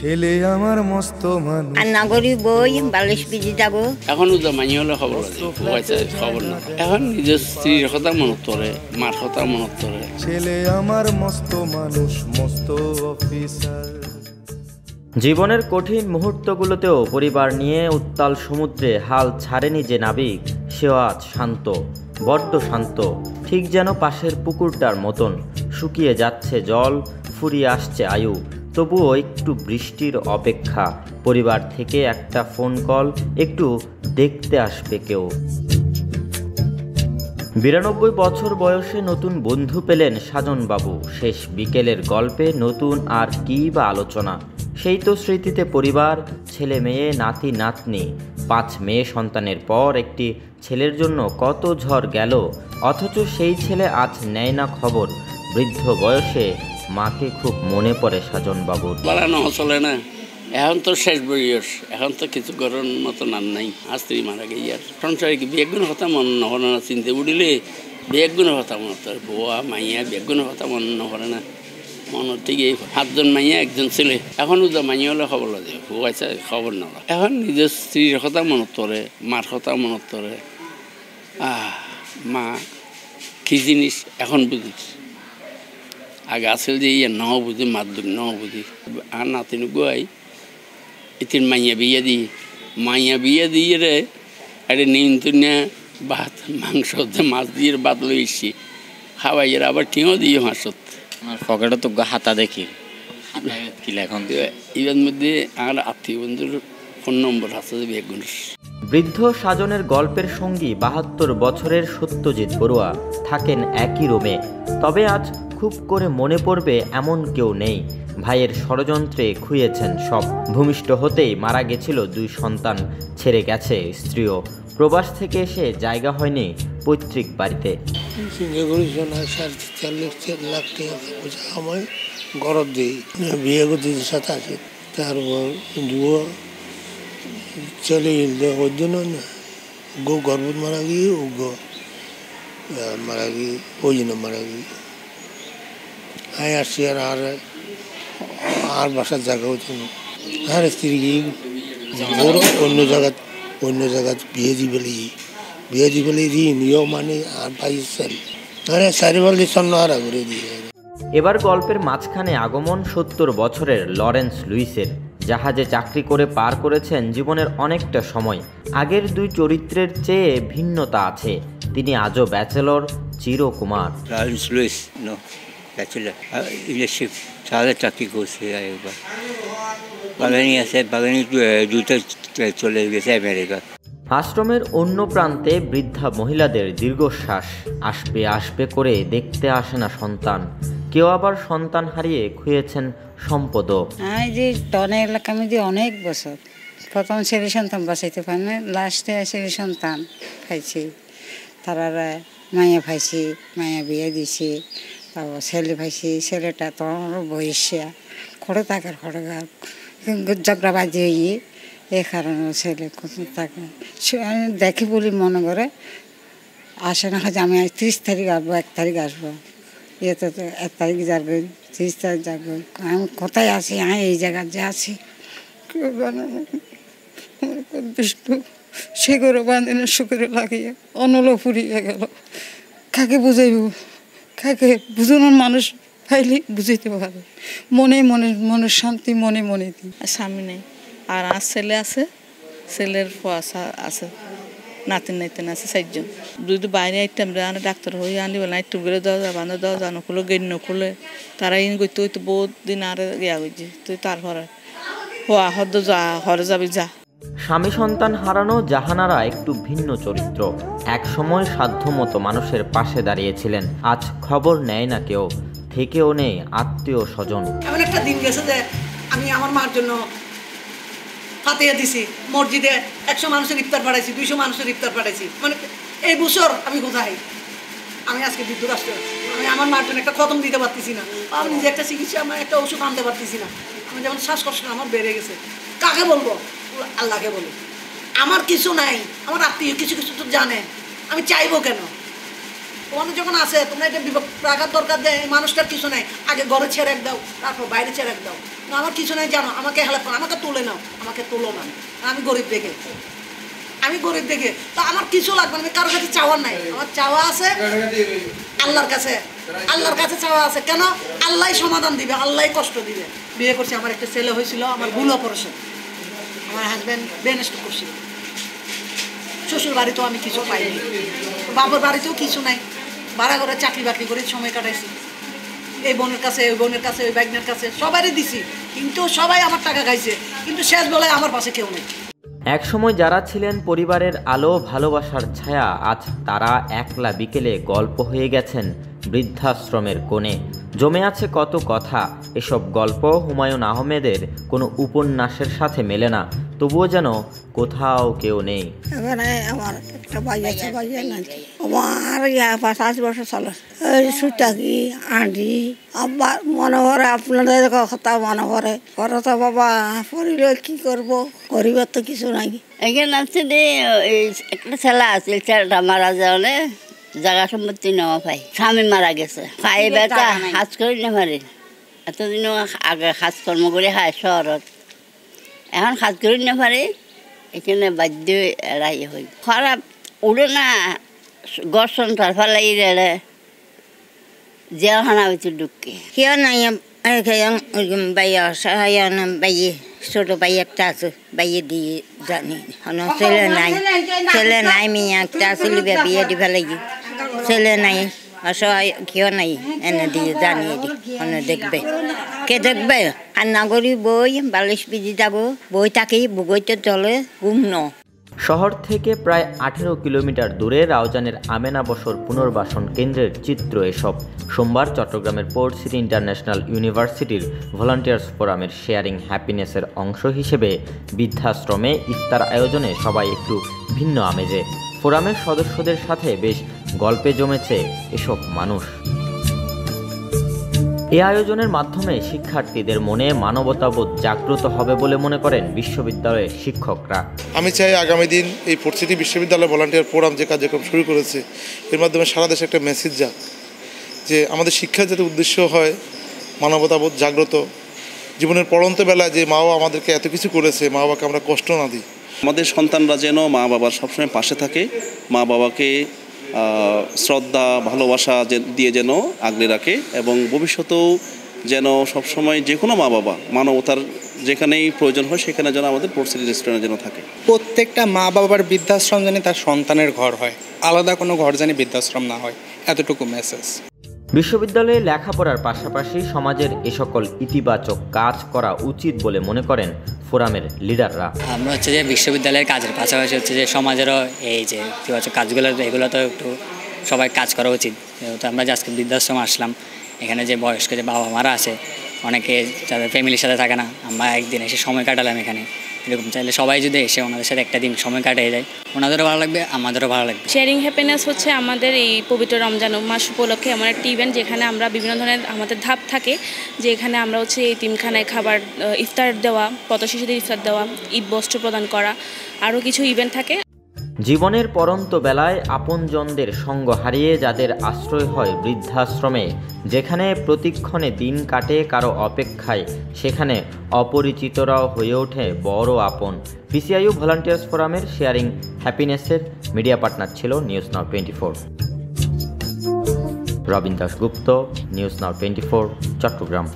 ছেলে আমার মস্ত মানুষ। আর নাগরিক বই 42 কেজি যাব। এখনো তো মানি হলে খবর আছে, খবর না। এখন নিজের স্ত্রীর কথা মনত করে, মার কথা মনত করে। ছেলে আমার মস্ত মানুষ, মস্ত অফিসার। জীবনের কঠিন মুহূর্তগুলোতেও পরিবার নিয়ে উত্তাল সমুদ্রে হাল ছাড়েনি যে নাবিক, সেও আজ শান্ত, বড্ড শান্ত, ঠিক যেন পাশের পুকুরটার মতন। শুকিয়ে যাচ্ছে জল, ফুরিয়ে আসছে আয়ু, তবুও একটু বৃষ্টির অপেক্ষা, পরিবার থেকে একটা ফোন কল, একটু দেখতে আসবে কেউ। 92 বছর বয়সে নতুন বন্ধু পেলেন সাজনবাবু। শেষ বিকেলের গল্পে নতুন আর কী বা আলোচনা? সেই তো স্মৃতিতে পরিবার, ছেলে মেয়ে, নাতি নাতনি। 5 মেয়ে সন্তানের পর একটি ছেলের জন্য কত ঝড় গেল, অথচ সেই ছেলে আজ নেয় না খবর। বৃদ্ধ বয়সে মাকে খুব মনে পড়ে সাজনবাবুর। বাড়ানো চলে না, এখন তো শেষ বয়স, এখন তো কিছু করার মতো আর নাই। স্ত্রী মারা গেই আর সংসারে কি বেগুনের কথা মনে নকরে না, চিনতে উঠিলে বেগুনের কথা মনে করে, বউয়া মাইয়া বেগুনের কথা মনে নকরে না। মনে ঠিক 7 জন মাইয়া 1 জন ছেলে, এখনও তো মাইয়া হলে খবর লাগে, বউ আছে খবর না। এখন নিজের স্ত্রীর কথা মনত করে, মার কথা মনত করে। মা কি জিনিস এখন বুঝিস, আগে আসলে যে ইয়ে নাও বুঝি, মাধ্যম নাও বুঝি। আর নাতিন গোয়াই এতির মাইয়া বিয়ে দিয়ে রে এটা নিয়ন্ত্রণে ভাত মাংস মাছ দিয়ে ভাত লইছি খাওয়াইয়ের, আবার টিও দিয়ে মাছত। আমার পকেটে তো হাতা দেখি কি লেখন। এর মধ্যে আমার আত্মীয় বন্ধুর ফোন নম্বর আছে বেগুনের। বৃদ্ধ সাজনের গল্পের সঙ্গী 72 বছরের সত্যজিৎ বড়ুয়া থাকেন একই রুমে। তবে আজ খুব করে মনে পড়বে এমন কেউ নেই। ভাইয়ের ষড়যন্ত্রে খুইয়েছেন সব। ভূমিষ্ঠ হতেই মারা গেছিল 2 সন্তান, ছেড়ে গেছে স্ত্রীও। প্রবাস থেকে এসে জায়গা হয়নি পৈতৃক বাড়িতে। গরব দিই বিয়ে করতে সাথে আছে, তারপর চলে ওই জন্য না গো গর্ভত মারা গিয়ে ও গো মারা গিয়ে ওই জন্য মারা গিয়ে আমি আসছি। আর বাসার জায়গা হচ্ছে না। আর স্ত্রী গিয়ে ওর অন্য জায়গা বিয়ে দিবে নিয়েও মানে আর পাইছেন চারিবার স্বর্ণ হারা করে দিয়ে। এবার গল্পের মাঝখানে আগমন 70 বছরের লরেন্স লুইসের। জাহাজে চাকরি করে পার করেছেন জীবনের অনেকটা সময়। আগের 2 চরিত্রের চেয়ে ভিন্নতা আছে। তিনি আজও ব্যাচেলর, চিরকুমার। Lawrence Lewis no bachelor, electric সাথে চাকরি করছে। একবার বাগানি আছে, বাগানি 2টা চলে গেছে আমেরিকা। আশ্রমের অন্য প্রান্তে বৃদ্ধা মহিলাদের দীর্ঘশ্বাস। আসবে আসবে করে দেখতে আসে না সন্তান। কেউ আবার সন্তান হারিয়ে খুঁয়েছেন সম্পদও। আমি যে টনে এলাকা মধ্যে অনেক বছর প্রথম ছেলে সন্তান বাঁচাইতে পারি না, লাস্টে ছেলে সন্তান খাইছি। তারা মাইয়া খাইছি, মাইয়া বিয়ে দিছি, তারপর ছেলে খাইছি। ছেলেটা তো বয়সিয়া খড়ে থাকার ঝগড়া বাজি হয়ে এই কারণে ছেলে থাকে দেখি বলি মনে করে আসে না। আমি 30 তারিখ আসবো, 1 তারিখ আসবো, ইয়েতে তো 1 তারিখ যাবো, 30 তারিখ যাবো। আমি কোথায় আছি? আমি এই জায়গায় যে আছি বিষ্ণু সে করে বাঁধিনে শুকুরে লাগিয়ে অনলো ফুরিয়ে গেল। কাকে বুঝাইব? কাকে বুঝানোর মানুষ পাইলে বুঝাইতে পারে। মনের শান্তি মনে দিই। স্বামী নেই, আর আমার ছেলে আছে, ছেলের পয়সা আছে, নাতিন আছে 4 জন। যদি বাইরে আইতাম ডাক্তার হয়ে আনলি বলে একটু করে দেওয়া জানো খুলে গেন্য খুলে তারা ইন করতে হইতো বহুত দিন আর ইয়া হয়েছে। তুই তারপরে হরে যাবি যা। স্বামী সন্তান হারানো জাহানারা একটু ভিন্ন চরিত্র। এক সময় সাধ্যমতো মানুষের পাশে দাঁড়িয়েছিলেন। আজ খবর নেয় না কেউ, থেকেও নেই আত্মীয় স্বজন। এমন একটা দিন গেছে যে আমি আমার মার জন্য ফাতিহা দিছি, মসজিদে 100 মানুষের ইফতার পাঠাইছি, 200 মানুষের ইফতার পাঠাইছি। মানে এই বছর আমি কোথায়? আমি আজকে যুক্তরাষ্ট্রে, আমি আমার মার জন্য একটা খতম দিতে পারতেছি না। আমি নিজে একটা চিকিৎসা, আমার একটা ওষুধ আনতে পারতেছি না। আমি যেমন শ্বাসকষ্ট আমার বেড়ে গেছে। কাকে বলবো? আল্লাহকে বলি। আমার কিছু নাই, আমার আত্মীয় কিছু তো জানে, আমি চাইবো কেন? তোমাদের যখন আছে তোমরা এটা বিবেক রাখার দরকার দেয়। মানুষটার কিছু নাই, আগে ঘরে ছেড়ে দাও, তারপর বাইরে ছেড়ে দাও। আমার কিছু নাই জানো, আমাকে হেল্প করো, আমাকে তুলে নাও, আমাকে তুলো না, আমি গরিব দেখে, আমি গরিব দেখে, তো আমার কিছু লাগবে না, আমি কারোর কাছে চাওয়ার নাই, আমার চাওয়া আছে আল্লাহর কাছে, আল্লাহর কাছে চাওয়া আছে। কেন? আল্লাহ সমাধান দিবে, আল্লাহ কষ্ট দিবে। বিয়ে করছি, আমার একটা ছেলে হয়েছিল, আমার ভুল অপারেশন, আমার হাজব্যান্ড ব্রেন স্ট্রোক করছিল, শ্বশুর বাড়িতেও আমি কিছু পাইনি, বাবার বাড়িতেও কিছু নাই, ভাড়া করে চাকরি বাকরি করে সময় কাটাইছি, এই বোনের কাছে, ওই বোনের কাছে, ওই বাইকনের কাছে সবারই দিছি, কিন্তু সবাই আমার টাকা খাইছে, কিন্তু শেষ বেলায় আমার পাশে কেউ নেই। একসময় যারা ছিলেন পরিবারের আলো ভালোবাসার ছায়া, আজ তারা একলা বিকেলে গল্প হয়ে গেছেন বৃদ্ধাশ্রমের কোণে। জমে আছে কত কথা, এসব গল্প হুমায়ুন আহমেদের কোনো উপন্যাসের সাথে মেলে না, তবুও যেন কোথাও কেউ নেই। এখানে আমার একটা ভাই আছে, ভাইয়ের নাম আমার 5 বছর চলে, সুতাকি আঁটি আবার মনে করে আপনাদের কথা মনে করে পরে তো বাবা পড়িলে কি করবো, গরিবের তো কিছু নাই। এখানে আছে যে একটা ছেলে আছে, ছেলেটা মারা যাওয়ালে জায়গা সম্পত্তি নেওয়া পাই, স্বামী মারা গেছে, পাই বেটা কাজ করি না পারে, এতদিনও আগে কাজকর্ম করে খায় শহরত, এখন কাজ করি না পারে, এখানে বাধ্য এড়াই হই, খারাপ উড়ে না গর্ষণ তার ফেলাই রেড়ে জেলখানা ভিতরে ঢুকে কেউ নাই বাইয়া বাইয়ে ছোট ভাই একটা আছে, বাইয়ে দিয়ে জানি ছেলে নাই, ছেলে নাই, মেয়ে একটা আসলে বিয়ে দিবা লাগি, ছেলে নাই, অসহায় কেউ নাই, এনে দিয়ে জানিয়ে দি, দেখবে কে দেখবে, রান্না করি বই বালিশ বিজি যাবো, বই থাকি বুগইতে চলে ঘুমন। শহর থেকে প্রায় 18 কিলোমিটার দূরে রাউজানের আমেনা বসর পুনর্বাসন কেন্দ্রের চিত্র এসব। সোমবার চট্টগ্রামের পোর্ট সিটি ইন্টারন্যাশনাল ইউনিভার্সিটির ভলান্টিয়ার্স ফোরামের শেয়ারিং হ্যাপিনেসের অংশ হিসেবে বৃদ্ধাশ্রমে ইফতার আয়োজনে সবাই একটু ভিন্ন আমেজে। ফোরামের সদস্যদের সাথে বেশ গল্পে জমেছে এসব মানুষ। এই আয়োজনের মাধ্যমে শিক্ষার্থীদের মনে মানবতাবোধ জাগ্রত হবে বলে মনে করেন বিশ্ববিদ্যালয়ের শিক্ষকরা। আমি চাই আগামী দিন এই পোর্ট সিটি বিশ্ববিদ্যালয় ভলান্টিয়ার ফোরাম যে কার্যক্রম শুরু করেছে, এর মাধ্যমে সারা দেশে একটা মেসেজ যাক যে আমাদের শিক্ষার যাতে উদ্দেশ্য হয় মানবতাবোধ জাগ্রত, জীবনের পড়ন্ত বেলায় যে মা বাবা আমাদেরকে এত কিছু করেছে, মা বাবাকে আমরা কষ্ট না দিই। আমাদের সন্তানরা যেন মা বাবার সবসময় পাশে থাকে, মা বাবাকে শ্রদ্ধা ভালোবাসা দিয়ে যেন আগলে রাখে, এবং ভবিষ্যতেও যেন সবসময় যে কোনো মা বাবা মানবতার যেখানেই প্রয়োজন হয় সেখানে যেন আমাদের পোর্ট সিটি রেস্টুরেন্টে যেন থাকে। প্রত্যেকটা মা বাবার বৃদ্ধাশ্রম যেন তার সন্তানের ঘর হয়, আলাদা কোনো ঘর যেন বৃদ্ধাশ্রম না হয়, এতটুকু মেসেজ। বিশ্ববিদ্যালয়ে লেখাপড়ার পাশাপাশি সমাজের এ সকল ইতিবাচক কাজ করা উচিত বলে মনে করেন ফোরামের লিডাররা। আমরা হচ্ছে যে বিশ্ববিদ্যালয়ের কাজের পাশাপাশি হচ্ছে যে সমাজেরও এই যে ইতিবাচক কাজগুলো, এগুলো তো একটু সবাই কাজ করা উচিত। যেহেতু আমরা যে আজকে বৃদ্ধাশ্রম আসলাম, এখানে যে বয়স্ক যে বাবা মারা আছে, অনেকে যাদের ফ্যামিলির সাথে থাকে না, আমরা একদিন এসে সময় কাটালাম এখানে, এরকম চাইলে সবাই যদি এসে ওনাদের সাথে একটা দিন সময় কাটিয়ে যায়, ওনাদেরও ভালো লাগবে, আমাদেরও ভালো লাগবে। শেয়ারিং হ্যাপিনেস হচ্ছে আমাদের এই পবিত্র রমজান মাস উপলক্ষে এমন একটা ইভেন্ট যেখানে আমরা বিভিন্ন ধরনের আমাদের ধাপ থাকে, যে এখানে আমরা হচ্ছে এতিমখানায় খাবার ইফতার দেওয়া, পথ শিশুদের ইফতার দেওয়া, ঈদ বস্ত্র প্রদান করা, আরও কিছু ইভেন্ট থাকে। জীবনের পরন্ত বেলায় আপনজনদের সঙ্গ হারিয়ে যাদের আশ্রয় হয় বৃদ্ধাশ্রমে, যেখানে প্রতিক্ষণে দিন কাটে কারো অপেক্ষায়, সেখানে অপরিচিতরাও হয়ে ওঠে বড় আপন। পিসিআইইউ ভলান্টিয়ার্স ফোরামের শেয়ারিং হ্যাপিনেসের মিডিয়া পার্টনার ছিল news now 24। Robin Dasgupta, news now 24, Chittagong.